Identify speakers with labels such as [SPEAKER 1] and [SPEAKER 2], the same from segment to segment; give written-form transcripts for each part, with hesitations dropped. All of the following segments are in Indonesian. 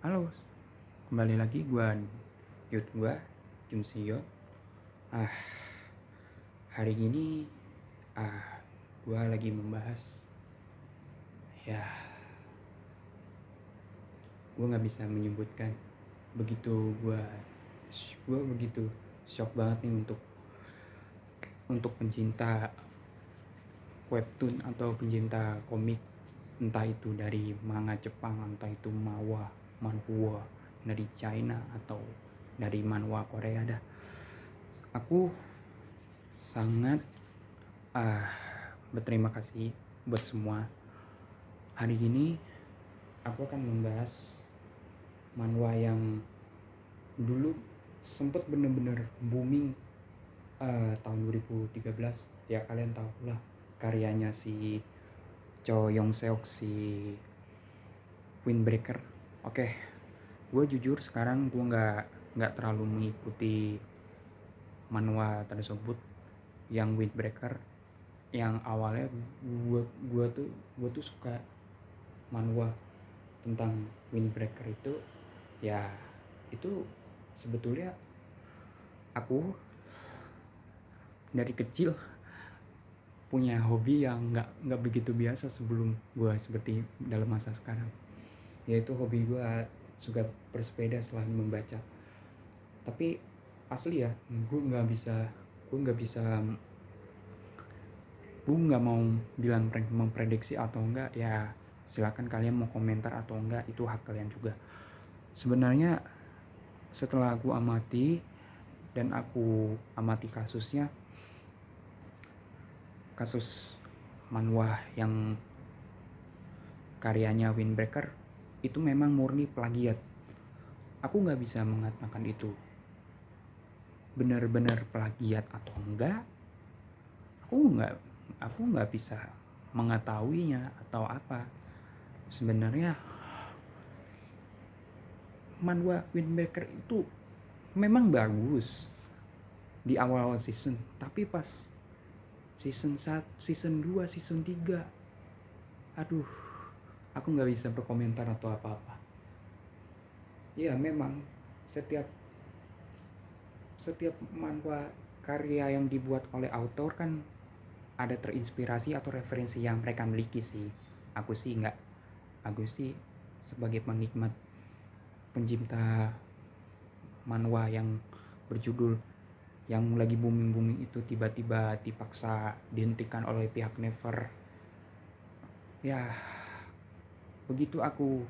[SPEAKER 1] Halo, kembali lagi gua Kim Sio. Ah, hari ini gua lagi membahas, ya, gua nggak bisa menyebutkan. Begitu gua begitu shock banget nih untuk pencinta webtoon atau pencinta komik, entah itu dari manga Jepang, entah itu manhwa dari China atau dari manhwa Korea dah. Aku sangat berterima kasih buat semua. Hari ini aku akan membahas manhwa yang dulu sempat bener-bener booming tahun 2013. Ya kalian tahu lah, karyanya si Cho Yong Seok, si Windbreaker. Oke, gue jujur sekarang gue nggak terlalu mengikuti manhwa tersebut yang Windbreaker. Yang awalnya gue tuh suka manhwa tentang Windbreaker itu. Ya itu sebetulnya aku dari kecil punya hobi yang nggak begitu biasa sebelum gue seperti dalam masa sekarang, yaitu hobi gue suka bersepeda selain membaca. Tapi asli ya, gue nggak mau bilang memprediksi atau enggak. Ya silakan kalian mau komentar atau enggak, itu hak kalian juga. Sebenarnya setelah aku amati dan aku amati kasus manhwa yang karyanya Windbreaker, itu memang murni plagiat. Aku nggak bisa mengatakan itu benar-benar plagiat atau enggak. Aku nggak bisa mengetahuinya atau apa. Sebenarnya manhwa Windbreaker itu memang bagus di awal season, tapi pas season 1, season 2, season 3, aduh, aku nggak bisa berkomentar atau apa-apa. Ya memang setiap setiap manhwa karya yang dibuat oleh autor kan ada terinspirasi atau referensi yang mereka miliki sih. Aku sih nggak. Aku sih sebagai penikmat pencinta manhwa yang berjudul yang lagi booming itu tiba-tiba dipaksa dihentikan oleh pihak Never. Ya begitu aku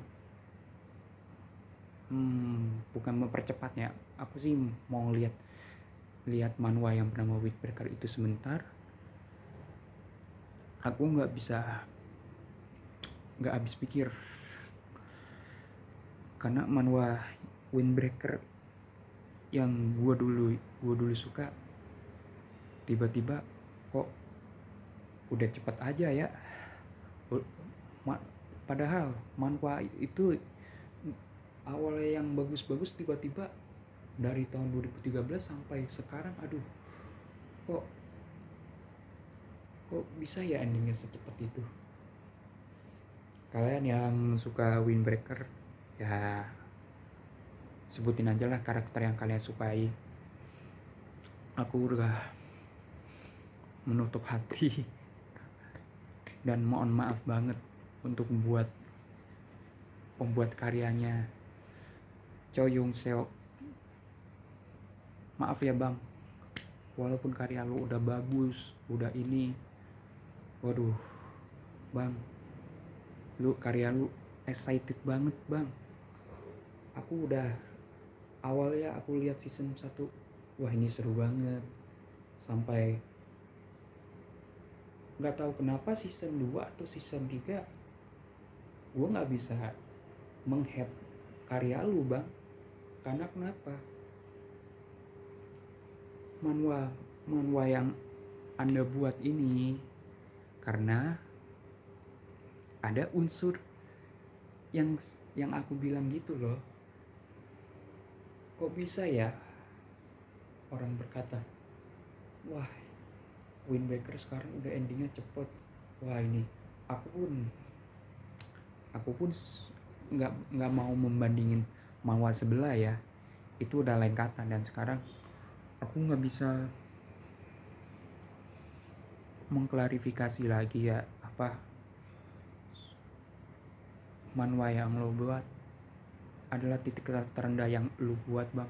[SPEAKER 1] bukan mempercepatnya, aku sih mau lihat manhwa yang bernama Windbreaker itu sebentar. Aku nggak habis pikir, karena manhwa Windbreaker yang gua dulu suka tiba-tiba kok udah cepat aja ya. Padahal manhwa itu awalnya yang bagus-bagus, tiba-tiba dari tahun 2013 sampai sekarang, aduh, kok bisa ya endingnya secepat itu. Kalian yang suka Windbreaker, ya sebutin aja lah karakter yang kalian sukai. Aku udah menutup hati dan mohon maaf banget untuk pembuat karyanya Cho Yong Seok. Maaf ya bang, walaupun karya lu udah bagus, udah ini, waduh bang, karya lu excited banget bang. Aku udah awalnya aku lihat season 1, wah ini seru banget, sampai nggak tahu kenapa season 2 atau season 3 gue nggak bisa menghead karya lu bang. Karena kenapa? manhwa yang anda buat ini, karena ada unsur yang aku bilang gitu loh. Kok bisa ya orang berkata, wah Windbreaker sekarang udah endingnya cepet. Wah ini aku pun nggak mau membandingin manhwa sebelah ya, itu udah lain kata. Dan sekarang aku nggak bisa mengklarifikasi lagi ya, apa manhwa yang lo buat adalah titik terendah yang lo buat bang.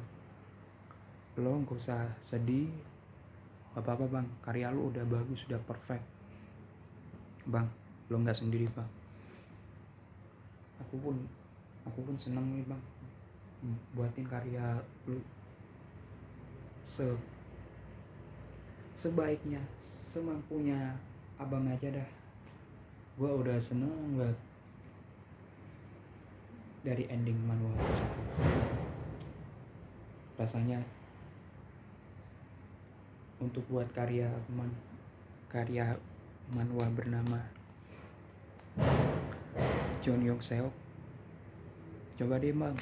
[SPEAKER 1] Lo nggak usah sedih, gak apa-apa bang, karya lo udah bagus, udah perfect bang. Lo nggak sendiri bang, aku pun seneng nih bang buatin karya lo sebaiknya, semampunya abang aja dah. Gua udah seneng banget dari ending manhwa tersebut. Rasanya untuk buat karya manhwa bernama Jeonhyuk Seok, coba deh bang,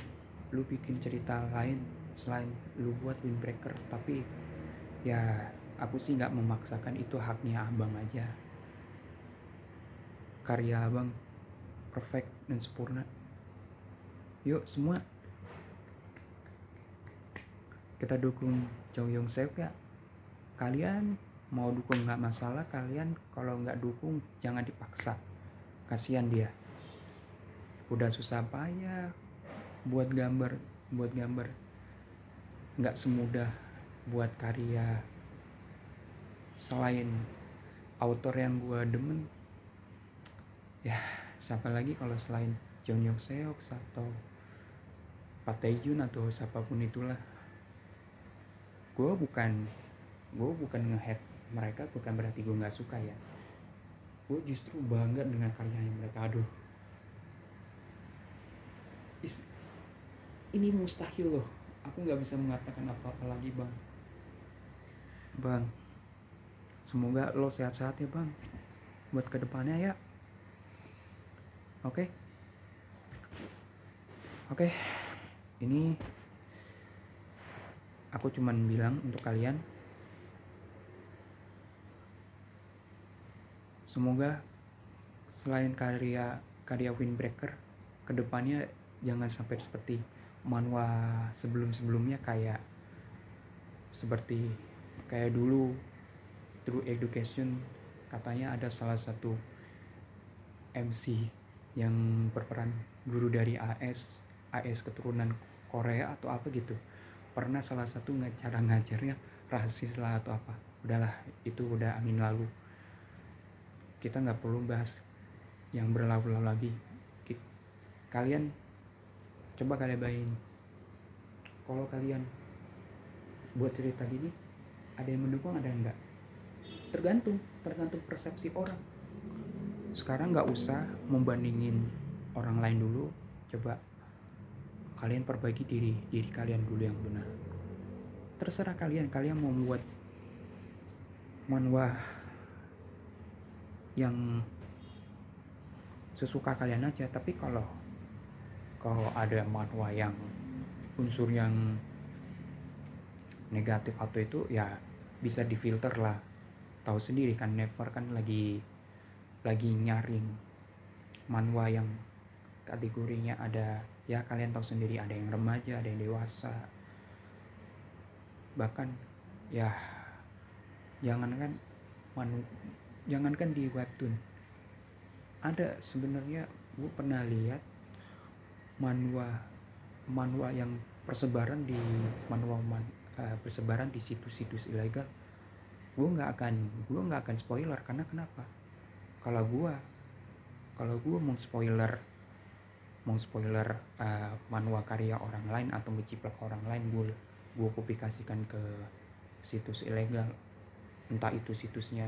[SPEAKER 1] lu bikin cerita lain selain lu buat Windbreaker. Tapi ya aku sih nggak memaksakan, itu haknya abang aja. Karya abang perfect dan sempurna. Yuk semua kita dukung Jeonhyuk Seok ya. Kalian mau dukung nggak masalah, kalian kalau nggak dukung jangan dipaksa, kasihan dia. Udah susah payah buat gambar nggak semudah buat karya. Selain autor yang gua demen ya, siapa lagi kalau selain Jeonhyuk Seok atau Park Tae-joon atau siapapun itulah. Gue bukan nge-hate mereka, bukan berarti gue nggak suka ya. Gue justru bangga dengan karyanya mereka. Aduh, ini mustahil loh, aku nggak bisa mengatakan apa-apa lagi bang. Semoga lo sehat-sehat ya bang, buat kedepannya ya. Oke. Ini aku cuman bilang untuk kalian, semoga selain karya Windbreaker, kedepannya jangan sampai seperti manhwa sebelumnya, kayak dulu True Education. Katanya ada salah satu MC yang berperan guru dari AS keturunan Korea atau apa gitu, pernah salah satu cara ngajarnya rasis lah atau apa. Udahlah, itu udah angin lalu, kita nggak perlu bahas yang berlalu-lalu lagi. Kalian coba kalian bayangin, kalau kalian buat cerita gini, ada yang mendukung ada yang enggak, tergantung persepsi orang. Sekarang nggak usah membandingin orang lain dulu, coba kalian perbaiki diri kalian dulu yang benar. Terserah kalian mau membuat manhwa yang sesuka kalian aja. Tapi kalau ada manhwa yang unsur yang negatif atau itu ya bisa difilter lah. Tahu sendiri kan, Never kan lagi nyaring manhwa yang kategorinya ada, ya kalian tahu sendiri, ada yang remaja, ada yang dewasa. Bahkan ya jangankan di webtoon, ada sebenarnya gue pernah lihat manhwa yang persebaran di situs-situs ilegal. Gue nggak akan spoiler, karena kenapa? Kalau gue mau spoiler manhwa karya orang lain atau ngeciplak orang lain, gue publikasikan ke situs ilegal, entah itu situsnya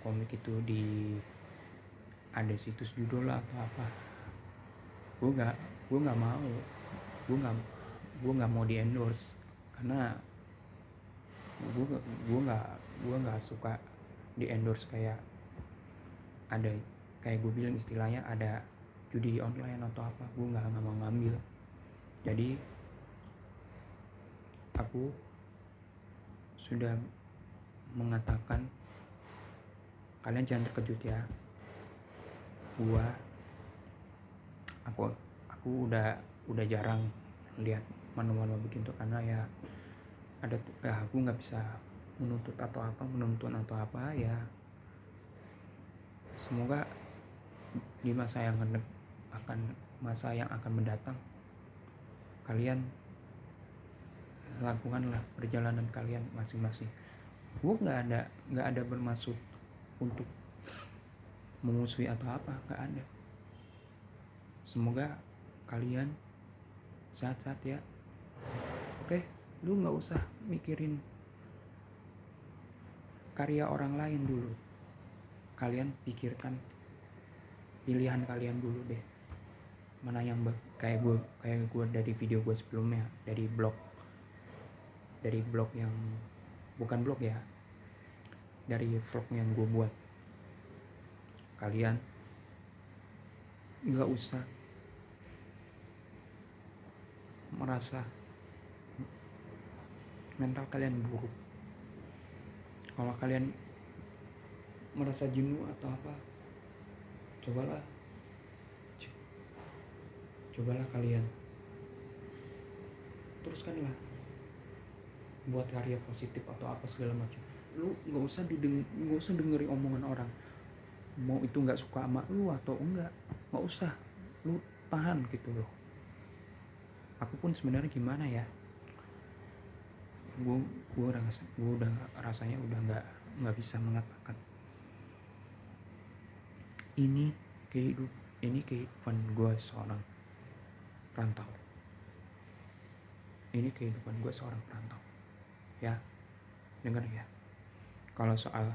[SPEAKER 1] komik itu ada situs judul atau apa, gue nggak mau di endorse, karena gue nggak suka di endorse. Kayak gue bilang, istilahnya ada judi online atau apa, gue nggak mau ngambil. Jadi aku sudah mengatakan, kalian jangan terkejut ya, Aku udah jarang lihat manual begitu, karena ya aku nggak bisa menuntun atau apa ya. Semoga di masa yang akan mendatang, kalian lakukanlah perjalanan kalian masing-masing. Gue nggak ada bermaksud untuk memusuhi atau apa, nggak ada. Semoga kalian sehat-sehat ya. Oke, lu nggak usah mikirin karya orang lain dulu. Kalian pikirkan pilihan kalian dulu deh. Mana yang kayak gue dari video gue sebelumnya, dari blog yang bukan blog ya, dari vlog yang gue buat. Kalian nggak usah merasa mental kalian buruk. Kalau kalian merasa jenuh atau apa, cobalah kalian teruskanlah buat karya positif atau apa segala macam. Lu nggak usah dengerin omongan orang, mau itu nggak suka sama lu atau enggak, nggak usah. Lu tahan gitu loh. Aku pun sebenarnya gimana ya, gue udah rasanya udah nggak bisa mengatakan ini kehidupan gue seorang rantau. Ini kehidupan gue seorang perantau. Ya, dengar ya. Kalau soal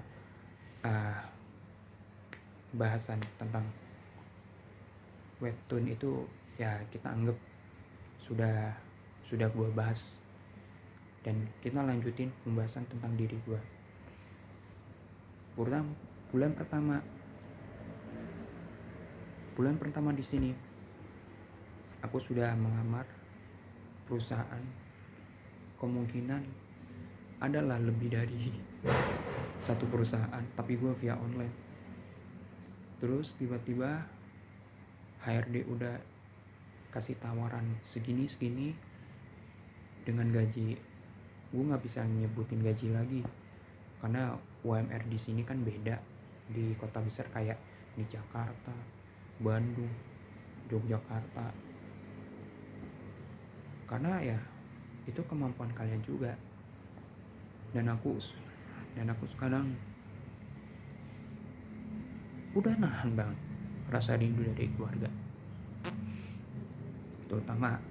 [SPEAKER 1] bahasan tentang webtoon itu ya kita anggap sudah gue bahas, dan kita lanjutin pembahasan tentang diri gue. Bulan pertama di sini aku sudah mengamar perusahaan. Kemungkinan adalah lebih dari satu perusahaan, tapi gue via online. Terus tiba-tiba HRD udah kasih tawaran segini dengan gaji, gue nggak bisa nyebutin gaji lagi karena UMR di sini kan beda di kota besar kayak di Jakarta, Bandung, Yogyakarta. Karena ya itu kemampuan kalian juga. Dan aku sekarang udah nahan banget rasa rindu dari keluarga, terutama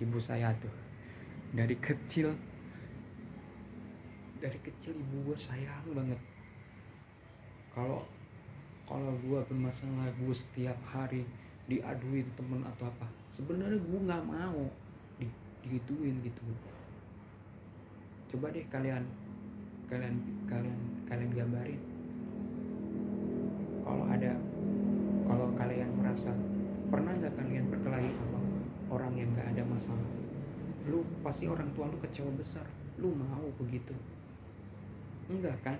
[SPEAKER 1] ibu saya tuh. Dari kecil ibu gue sayang banget. Kalau gue bermasalah, gue setiap hari diaduin temen atau apa, sebenarnya gue nggak mau digituin gitu. Coba deh kalian gambarin, kalau kalian merasa, pernah nggak kalian berkelahi sama orang yang nggak ada masalah? Lu pasti orang tua lu kecewa besar. Lu mau begitu? Enggak kan?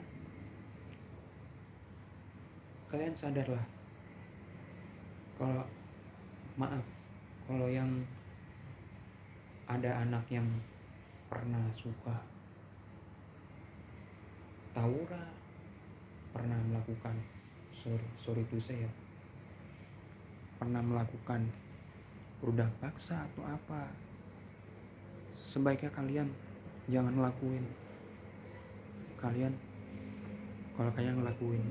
[SPEAKER 1] Kalian sadarlah, kalau yang ada anak yang pernah suka tawuran, pernah melakukan sorry to say ya, pernah melakukan rudah paksa atau apa, sebaiknya kalian jangan lakuin. Kalau kalian ngelakuin,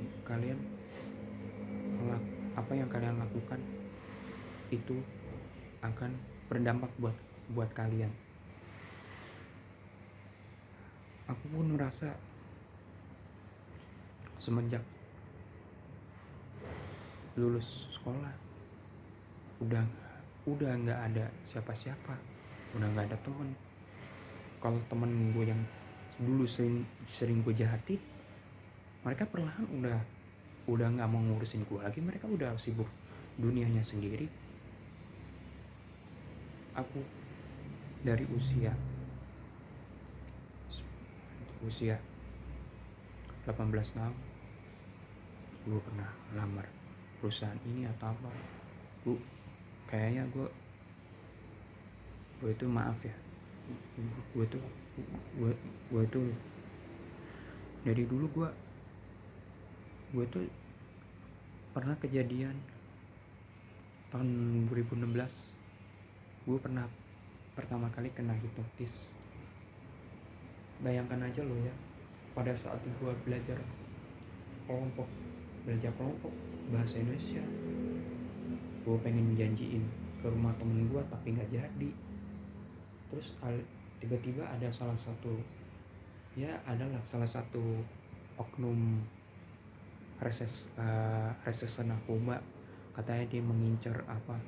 [SPEAKER 1] apa yang kalian lakukan itu akan berdampak buat kalian. Aku pun merasa semenjak lulus sekolah udah nggak ada siapa-siapa, udah nggak ada teman. Kalau temen gue yang dulu sering gue jahatin, mereka perlahan udah nggak mau ngurusin gue lagi. Mereka udah sibuk dunianya sendiri. Aku dari usia 18 tahun gue pernah lamar perusahaan ini atau apa. Gue kayaknya gue itu maaf ya, gue tuh gue tuh dari dulu gue tuh pernah kejadian tahun 2016. Gue pernah pertama kali kena hipnotis. Bayangkan aja lo ya, pada saat gue belajar kelompok bahasa Indonesia, gue pengen janjiin ke rumah temen gue tapi nggak jadi. Terus tiba-tiba ada salah satu oknum reses narkoba, katanya dia mengincar apa.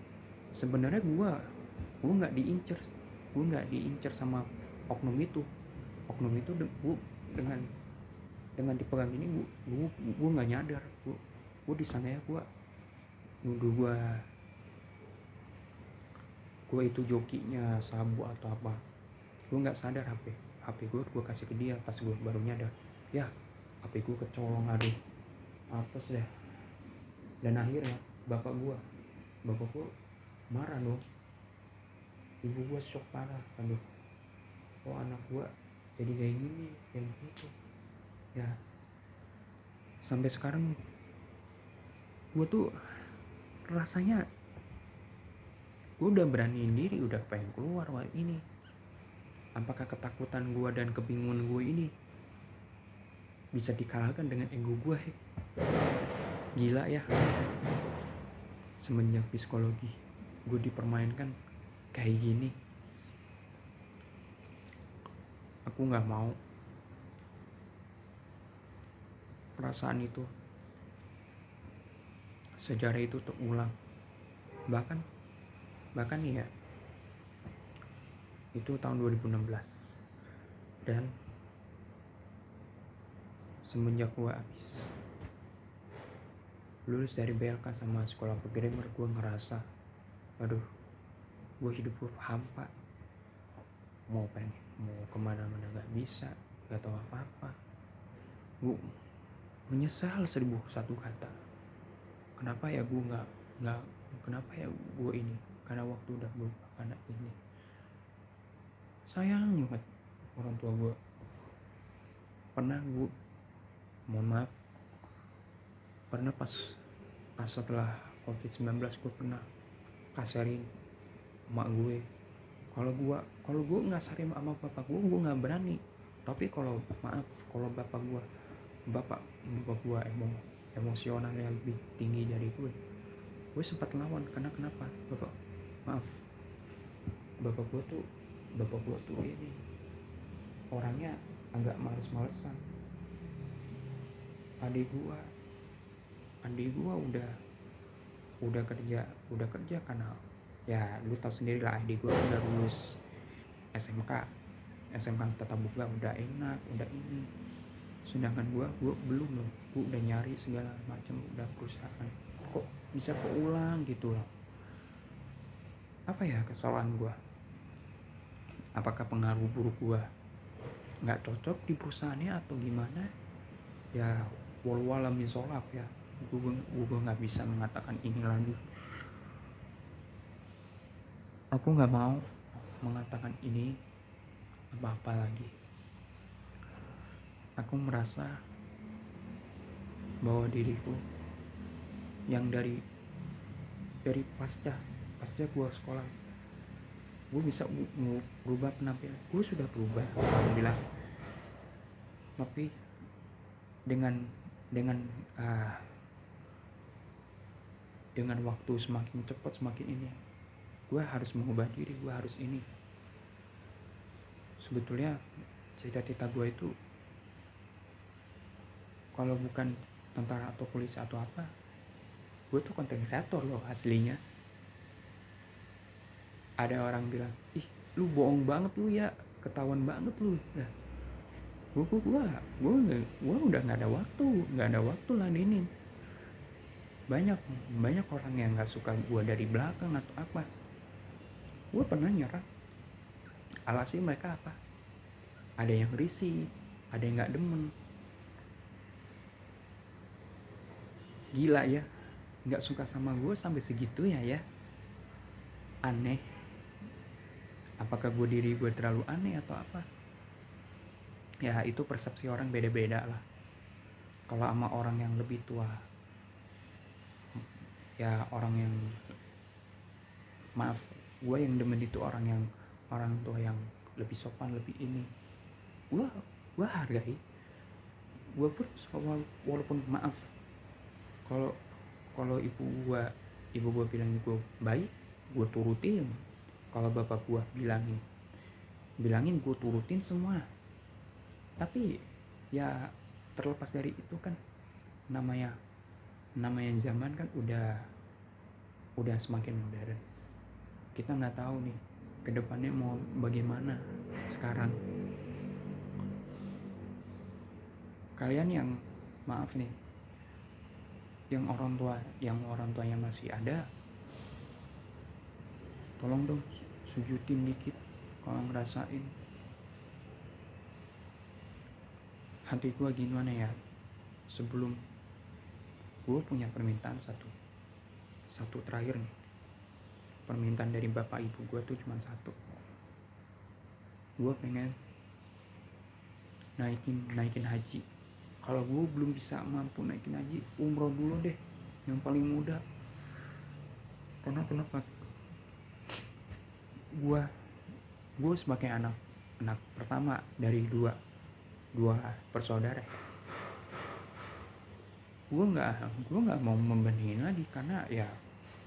[SPEAKER 1] Sebenarnya gue nggak diincar sama oknum itu. Gue dengan dipegang ini, gue nggak nyadar. Gue di sana ya, gue nuduh gue itu jokinya sabu atau apa. Gue nggak sadar HP gue kasih ke dia pas gue baru nyadar. Ya, HP gue kecolong, aduh apes deh. Dan akhirnya bapak gue marah dong. Ibu gue shock parah, aduh kok anak gue jadi kayak gini, kayak begitu ya. Sampai sekarang gue tuh rasanya gue udah beraniin diri, udah pengen keluar ini. Apakah ketakutan gue dan kebingungan gue ini bisa dikalahkan dengan ego gue? Gila ya, semenjak psikologi gue dipermainkan kayak gini. Aku gak mau perasaan itu, sejarah itu terulang. Bahkan ya, itu tahun 2016. Dan semenjak gue habis lulus dari BLK sama sekolah programmer, gue ngerasa aduh, gue hidup gue hampa. Mau kemana-mana gak bisa, gak tahu apa-apa. Gue menyesal 1001 kata. Kenapa ya gue kenapa ya gue ini, karena waktu udah gue anak ini. Sayang banget orang tua gue. Pernah pas setelah COVID-19 gue pernah kasarin emak gue. Kalau gue ngasarin sama bapak gue nggak berani. Tapi kalau bapak gue emosional yang lebih tinggi dari gue sempat lawan. Kenapa? Bapak gue tuh ini orangnya agak males-malesan. Adik gue udah kerja karena ya lu tahu sendiri lah, adik gue udah lulus SMK tatap muka, udah enak, udah ini. Sedangkan gue belum loh. Gue udah nyari segala macam, udah perusahaan, kok bisa keulang gitu loh. Apa ya kesalahan gue? Apakah pengaruh buruk gue nggak cocok di perusahaannya atau gimana ya? Wallahualam bisawab ya. Gue nggak bisa mengatakan ini lagi. Aku nggak mau mengatakan ini apa-apa lagi. Aku merasa bahwa diriku yang dari pasca gue sekolah, gue bisa berubah penampilan. Gue sudah berubah, alhamdulillah. Tapi dengan waktu semakin cepat, semakin ini, gue harus mengubah diri. Gue harus ini. Sebetulnya cita-cita gue itu kalau bukan tentara atau polisi atau apa, gue tuh content creator loh aslinya. Ada orang bilang, ih lu bohong banget lu ya, ketahuan banget lu. Nah, gue udah nggak ada waktu ladenin. Banyak orang yang nggak suka gue dari belakang atau apa. Gue pernah nyerah. Alasan mereka apa? Ada yang risih, ada yang nggak demen. Gila ya, nggak suka sama gue sampai segitu ya. Aneh. Apakah diri gue terlalu aneh atau apa? Ya itu persepsi orang beda-beda lah. Kalau sama orang yang lebih tua, ya orang yang, maaf, gue yang demen itu orang tua yang lebih sopan, lebih ini. Gue hargai. Gue pun walaupun, maaf, kalau kalau ibu gue bilang gue baik, gue turutin. Kalau bapak gue bilangin gue turutin semua. Tapi ya terlepas dari itu kan, namanya zaman kan udah semakin modern. Kita nggak tahu nih kedepannya mau bagaimana. Sekarang kalian yang, maaf nih, yang orang tuanya masih ada, tolong dong sujudin dikit kalau ngerasain. Hati gue gimana ya, sebelum gue punya permintaan satu terakhir nih. Permintaan dari bapak ibu gue tuh cuma satu. Gue pengen naikin haji. Kalau gue belum bisa mampu naikin haji, umroh dulu deh, yang paling mudah. Karena kenapa? Gue sebagai anak pertama dari dua bersaudara, gue nggak mau membandingin lagi, karena ya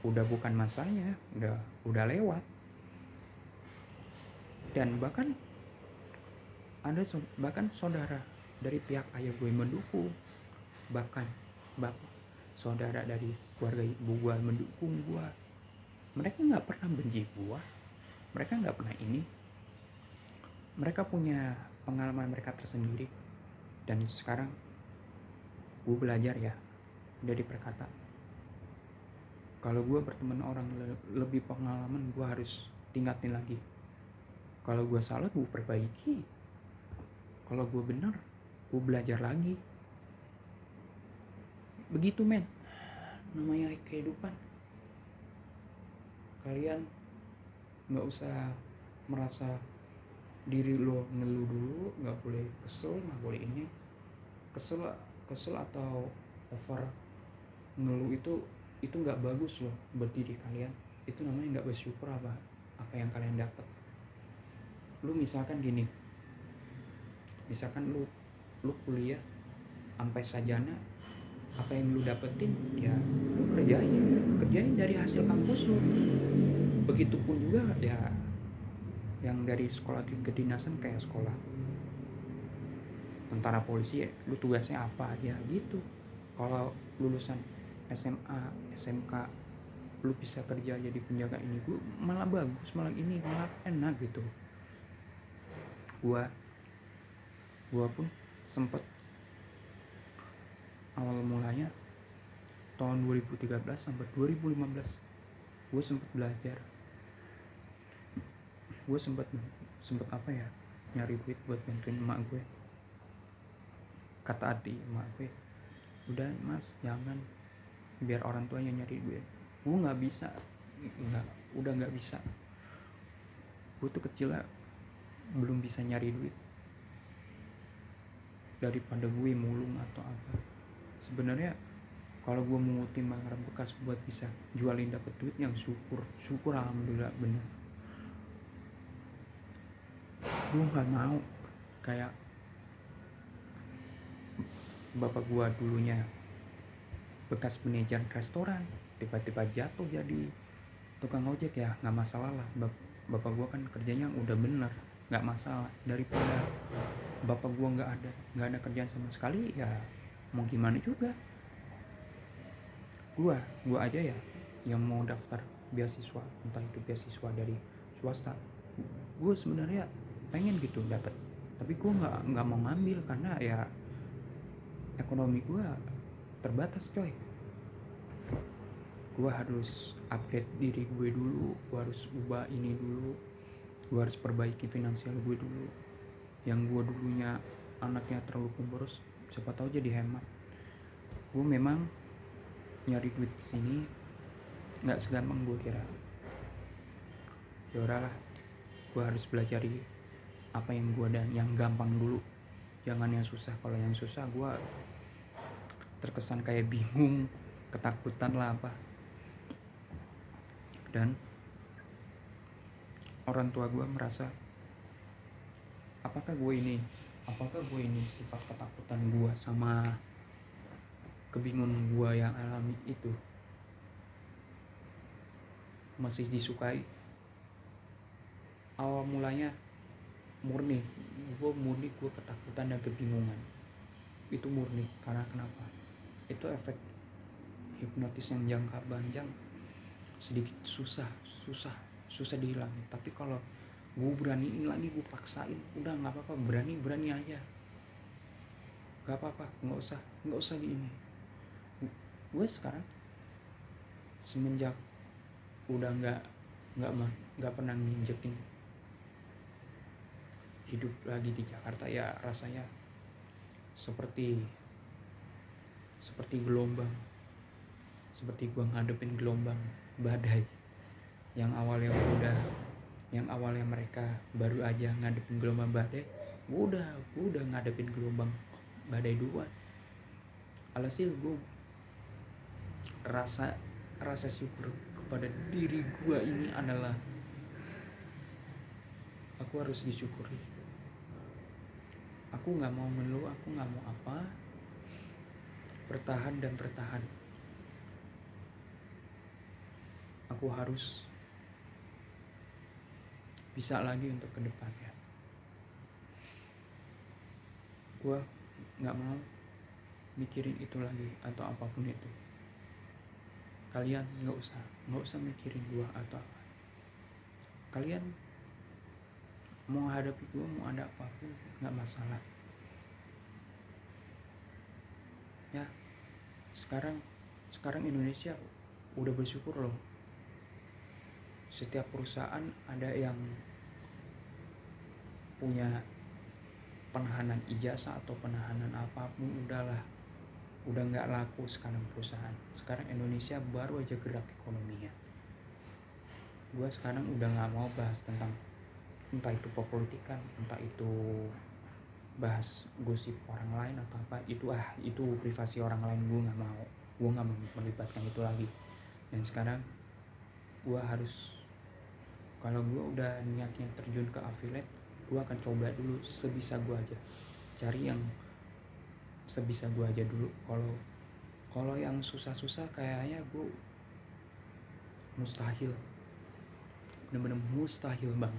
[SPEAKER 1] udah bukan masanya, udah lewat. Dan bahkan saudara dari pihak ayah gue mendukung, bahkan bapak saudara dari keluarga ibu gue mendukung gue. Mereka nggak pernah benci gue, mereka nggak pernah ini. Mereka punya pengalaman mereka tersendiri. Dan sekarang gue belajar ya dari perkata, kalau gue berteman orang lebih pengalaman, gue harus tingkatin lagi. Kalau gue salah, gue perbaiki. Kalau gue benar, gue belajar lagi. Begitu men, namanya kehidupan. Kalian gak usah merasa diri lo ngeluh dulu, gak boleh kesel, gak boleh ini. Kesel atau over ngeluh itu gak bagus loh buat diri kalian. Itu namanya gak bersyukur apa yang kalian dapat. Lu misalkan gini, lu kuliah sampai sarjana, apa yang lu dapetin ya lu kerjain dari hasil kampus lu. Begitupun juga ya yang dari sekolah kedinasan, kayak sekolah tentara, polisi ya, lu tugasnya apa aja gitu. Kalau lulusan SMA, SMK lu bisa kerja jadi penjaga ini, gue malah bagus, malah enak gitu. Gua pun sempet awal mulanya tahun 2013 sampai 2015 gue sempet belajar. Gue sempet apa ya, nyari duit buat bantuin emak gue. Kata hati emak gue, udah mas jangan, biar orang tuanya nyari duit. Gue nggak bisa, udah nggak bisa. Gue tuh kecil lah belum bisa nyari duit. Daripada gue mulung atau apa, sebenarnya kalau gue mengutin barang bekas buat bisa jualin dapet duit, yang syukur alhamdulillah bener. Gue nggak mau kayak bapak gue dulunya bekas manajer restoran, tiba-tiba jatuh jadi tukang ojek. Ya nggak masalah lah, bapak gue kan kerjanya udah bener, nggak masalah. Daripada bapak gue nggak ada kerjaan sama sekali, ya mau gimana juga. Gue aja ya yang mau daftar beasiswa, entah itu beasiswa dari swasta, gue sebenarnya pengen gitu dapat, tapi gue nggak mau ngambil karena ya ekonomi gue terbatas coy. Gue harus upgrade diri gue dulu, gue harus ubah ini dulu, gue harus perbaiki finansial gue dulu. Yang gue dulunya anaknya terlalu boros, siapa tahu jadi hemat. Gue memang nyari duit di sini nggak segampang gue kira. Ya udahlah, gue harus belajar apa yang gue dan yang gampang dulu, jangan yang susah. Kalau yang susah gue terkesan kayak bingung, ketakutan lah apa. Dan orang tua gue merasa apakah gue ini sifat ketakutan gue sama kebingungan gue yang alami itu masih disukai. Awal mulanya murni gue ketakutan dan kebingungan itu murni karena kenapa, itu efek hipnotis yang jangka panjang sedikit susah dihilangin. Tapi kalau gue beraniin lagi, gue paksain, udah nggak apa-apa, berani aja, nggak apa-apa, nggak usah di ini. Gue sekarang semenjak udah nggak pernah nginjekin hidup lagi di Jakarta, ya rasanya seperti gelombang, seperti gue ngadepin gelombang badai. Yang awalnya mereka baru aja ngadepin gelombang badai, gue udah ngadepin gelombang badai duluan. Alhasil gue rasa syukur kepada diri gue ini adalah aku harus disyukuri. Aku nggak mau mengeluh, aku nggak mau apa, bertahan. Aku harus bisa lagi untuk kedepannya. Gue nggak mau mikirin itu lagi atau apapun itu. Kalian nggak usah mikirin gue atau apa. Kalian mau hadapi gue, mau ada apapun nggak masalah. Ya, sekarang Indonesia udah bersyukur loh. Setiap perusahaan ada yang punya penahanan ijazah atau penahanan apapun, udah nggak laku sekarang perusahaan. Sekarang Indonesia baru aja gerak ekonominya. Gue sekarang udah nggak mau bahas tentang entah itu politikan, entah itu bahas gosip orang lain atau apa, itu privasi orang lain. Gue nggak mau melibatkan itu lagi. Dan sekarang gue harus, kalau gue udah niatnya terjun ke affiliate, gue akan coba dulu sebisa gue aja, cari yang sebisa gue aja dulu. Kalau yang susah kayaknya gue mustahil, bener-bener mustahil bang.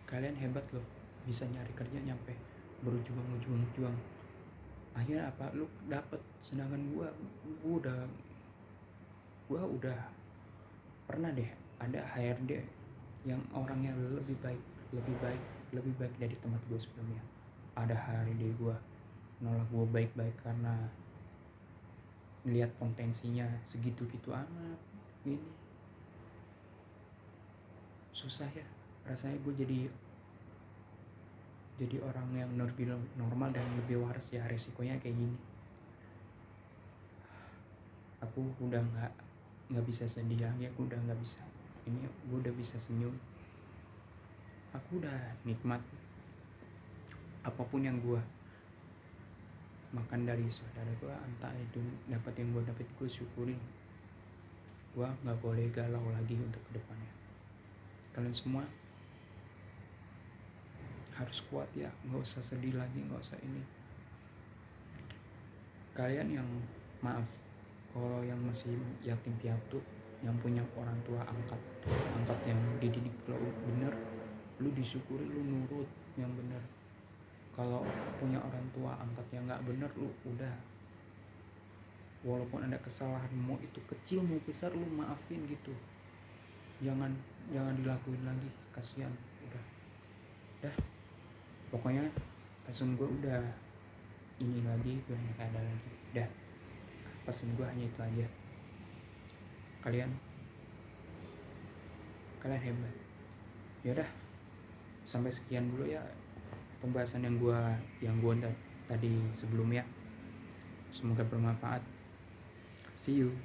[SPEAKER 1] Kalian hebat loh, bisa nyari kerja nyampe berjuang. Akhirnya apa, lu dapet. Sedangkan gue udah pernah deh ada HRD yang orangnya lebih baik dari tempat gue sebelumnya. Ada HRD gue nolak gue baik-baik karena lihat potensinya segitu amat. Ini susah ya, rasanya gue jadi orang yang normal dan lebih waras ya. Resikonya kayak gini. Aku udah nggak bisa sedih lagi, aku udah nggak bisa ini, gue udah bisa senyum. Aku udah nikmat apapun yang gue makan dari saudara gue, entah itu dapat yang gue dapat, gue syukurin. Gue nggak boleh galau lagi untuk kedepannya. Kalian semua harus kuat ya, nggak usah sedih lagi, nggak usah ini. Kalian yang maaf, kalau yang masih yatim piatu, yang punya orang tua angkat yang dididik lo bener, lu disyukuri, lu nurut yang bener. Kalau punya orang tua angkat yang nggak bener, lu udah, walaupun ada kesalahan, mau itu kecil mau besar, lu maafin gitu. Jangan dilakuin lagi, kasihan. Udah pokoknya pesan gue udah ini lagi, gue nggak ada lagi. Udah, pesan gue hanya itu aja. Kalian hebat. Yaudah, sampai sekian dulu ya pembahasan yang gue tadi sebelumnya. Semoga bermanfaat. See you.